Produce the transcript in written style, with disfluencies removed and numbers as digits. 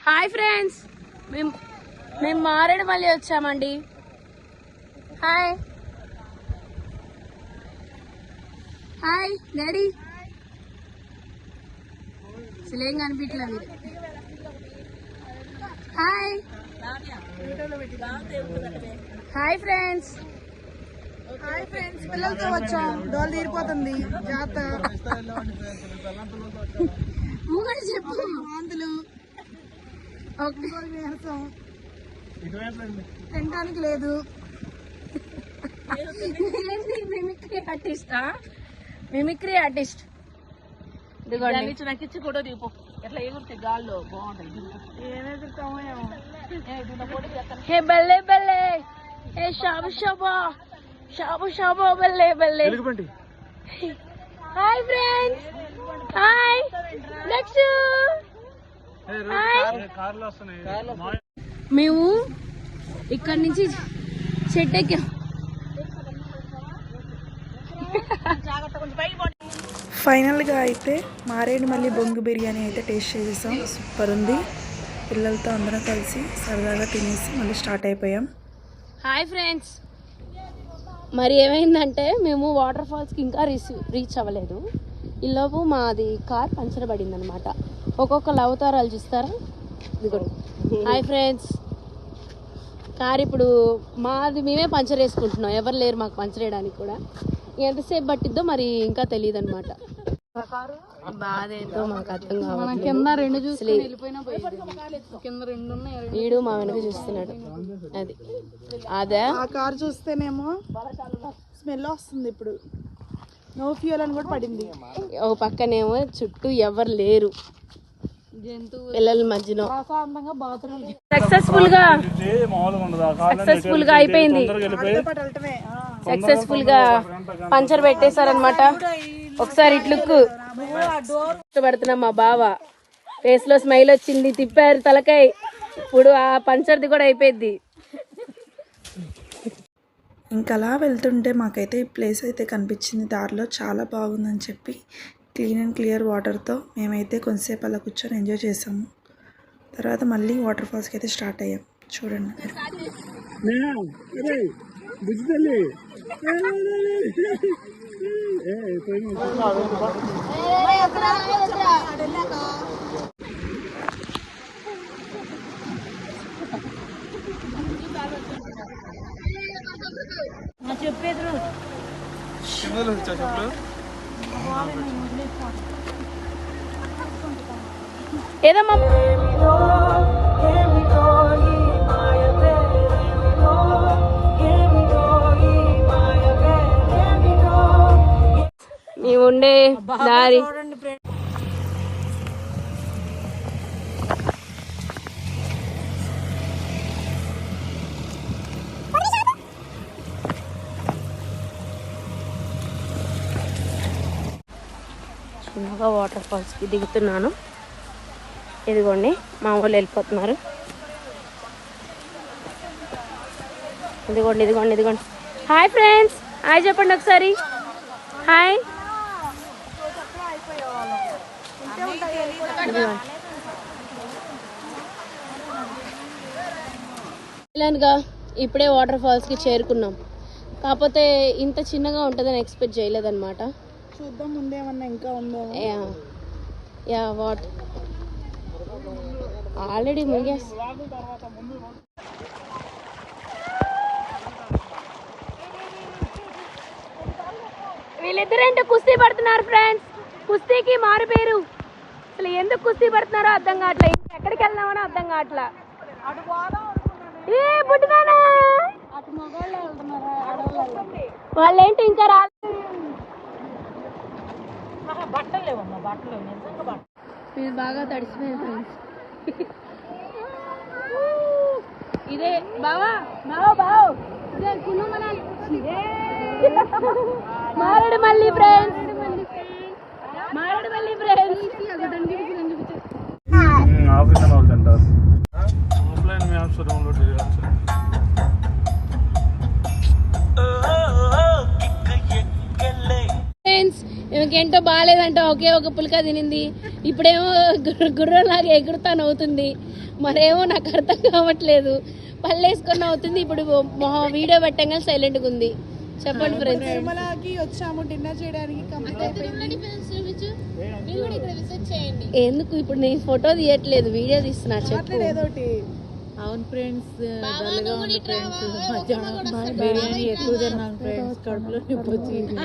Hi friends, మేము మారేడుమల్లి వచ్చామండి. Hi hi daddy. అసలు ఏం కనిపించలే మీరు. Hi hi friends. Hi friends, పిల్లలతో వచ్చాం. డోలు తీరిపోతుంది. జాగ్రత్త. చెప్పు. వాంతులు ఓకే, తినడానికి లేదు. మిమిక్రీ ఆర్టిస్టా? Mimicry artist. నక్కించి ఫోటో దిగిపో. ఎట్లా ఎగురుతాయి గాల్లో బాగుంటాయి. ఏమెదురుతామో ఏమో. హే బల్లే బల్లే, హే షాబు షాబా, షాబు షాబా బల్లే బల్లే. Hi friends, hi. నెక్స్ట్ మేము ఇక్కడ నుంచి చెట్టు ఎక్కాం. ఫైనల్గా అయితే మారేడుమల్లి బొంగు బిర్యానీ అయితే టేస్ట్ చేసేసాం. సూపర్ ఉంది. పిల్లలతో అందరం కలిసి సరదాగా తినేసి మళ్ళీ స్టార్ట్ అయిపోయాం. హాయ్ ఫ్రెండ్స్, మరి ఏమైందంటే మేము వాటర్ ఫాల్స్కి ఇంకా రీచ్ అవ్వలేదు. ఈలోపు మాది కార్ పంచర్ పడింది అనమాట. ఒక్కొక్కరు అవతారాలు చూస్తారా? ఇదిగోండి. హాయ్ ఫ్రెండ్స్, కార్ ఇప్పుడు మాది మేమే పంచర్ వేసుకుంటున్నాం. ఎవరు లేరు మాకు పంచర్ వేయడానికి కూడా. ఎంతసేపు పట్టిద్దో మరి ఇంకా తెలియదు అనమాట. బాధ ఏంటో మాకు అర్థం కావాలి. వీడు మా వెనక చూస్తున్నాడు. అది అదే ఆ కార్ చూస్తేనేమో స్మెల్ వస్తుంది. ఇప్పుడు నో ఫ్యూయల్ అని కూడా పడింది. ఒక పక్కనేమో చుట్టూ ఎవరు లేరు, పిల్లల మధ్యలో. సక్సెస్ఫుల్ గా అయిపోయింది. సక్సెస్ఫుల్ గా పంచర్ పెట్టేశారనమాట. ఒకసారి ఇట్లుక్కు ఇష్టపడుతున్నాం. మా బావ ఫేస్ లో స్మైల్ వచ్చింది. తిప్పారు తలకాయ. ఇప్పుడు ఆ పంచర్ది కూడా అయిపోయింది. ఇంకా అలా వెళ్తుంటే మాకైతే ఈ ప్లేస్ అయితే కనిపించింది. దారిలో చాలా బాగుందని చెప్పి క్లీన్ అండ్ క్లియర్ వాటర్తో మేమైతే కొంతసేపు అలా కూర్చొని ఎంజాయ్ చేసాము. తర్వాత మళ్ళీ వాటర్ ఫాల్స్కి అయితే స్టార్ట్ అయ్యాం. చూడండి. ఏదమ్మా మేము ఉండే దారి. చిన్నగా వాటర్ ఫాల్స్కి దిగుతున్నాను. ఇదిగోండి, మా వాళ్ళు వెళ్ళిపోతున్నారు. ఇదిగోండి ఇదిగోండి ఇదిగోండి. హాయ్ ఫ్రెండ్స్, హాయ్ చెప్పండి ఒకసారి. హాయ్. ఇలాగా ఇప్పుడే వాటర్ ఫాల్స్కి చేరుకున్నాం. కాకపోతే ఇంత చిన్నగా ఉంటుందని ఎక్స్పెక్ట్ చేయలేదన్నమాట. చూద్దాం ముందేమన్నా ఇంకా ఉందో. యా వాట్ ఆల్రెడీ ముగిస్. వీళ్ళిద్దరేంటో కుస్తీ పడుతున్నారు ఫ్రెండ్స్. కుస్తీకి మారు పేరు. అసలు ఎందుకు కుస్తీ పడుతున్నారో అర్థం కావట్లే. ఎక్కడికి వెళ్దామని అర్థం కావట్లా. ఏ పుట్టినానా వాళ్ళేంటి ఇంకా రాలేదు. మీరు బాగా తడిసిపోయారు ఫ్రెండ్స్. ఇదే బావా బావా బావ్ ఇదే కును Manali Maredumilli friends. Maredumilli friends. Friends, నాకేంటో బాగాలేదంటే ఒకే ఒక పుల్క తినింది, ఇప్పుడేమో గుర్రంలాగా ఎగురుతా నవ్వుతుంది. మరేమో నాకు అర్థం కావట్లేదు. పళ్ళు వేసుకొని నవ్వుతుంది. ఇప్పుడు వీడియో పెట్టంగా సైలెంట్గా ఉంది. చెప్పండి ఫ్రెండ్స్. తిరుమలకి వచ్చాము డిన్నర్ చేయడానికి. కంప్లీట్ అయిపోయింది. ఎందుకు ఇప్పుడు నేను ఫోటో తీయట్లేదు, వీడియో తీస్తున్నా. చెప్పు. ఏదోటి అవును ఫ్రెండ్స్, డల్గా ఉంది ఫ్రెండ్స్. మధ్యాహ్నం బిర్యానీ ఎక్కువ తిన్నాను ఫ్రెండ్స్, కడుపులో నొప్పి వచ్చింది.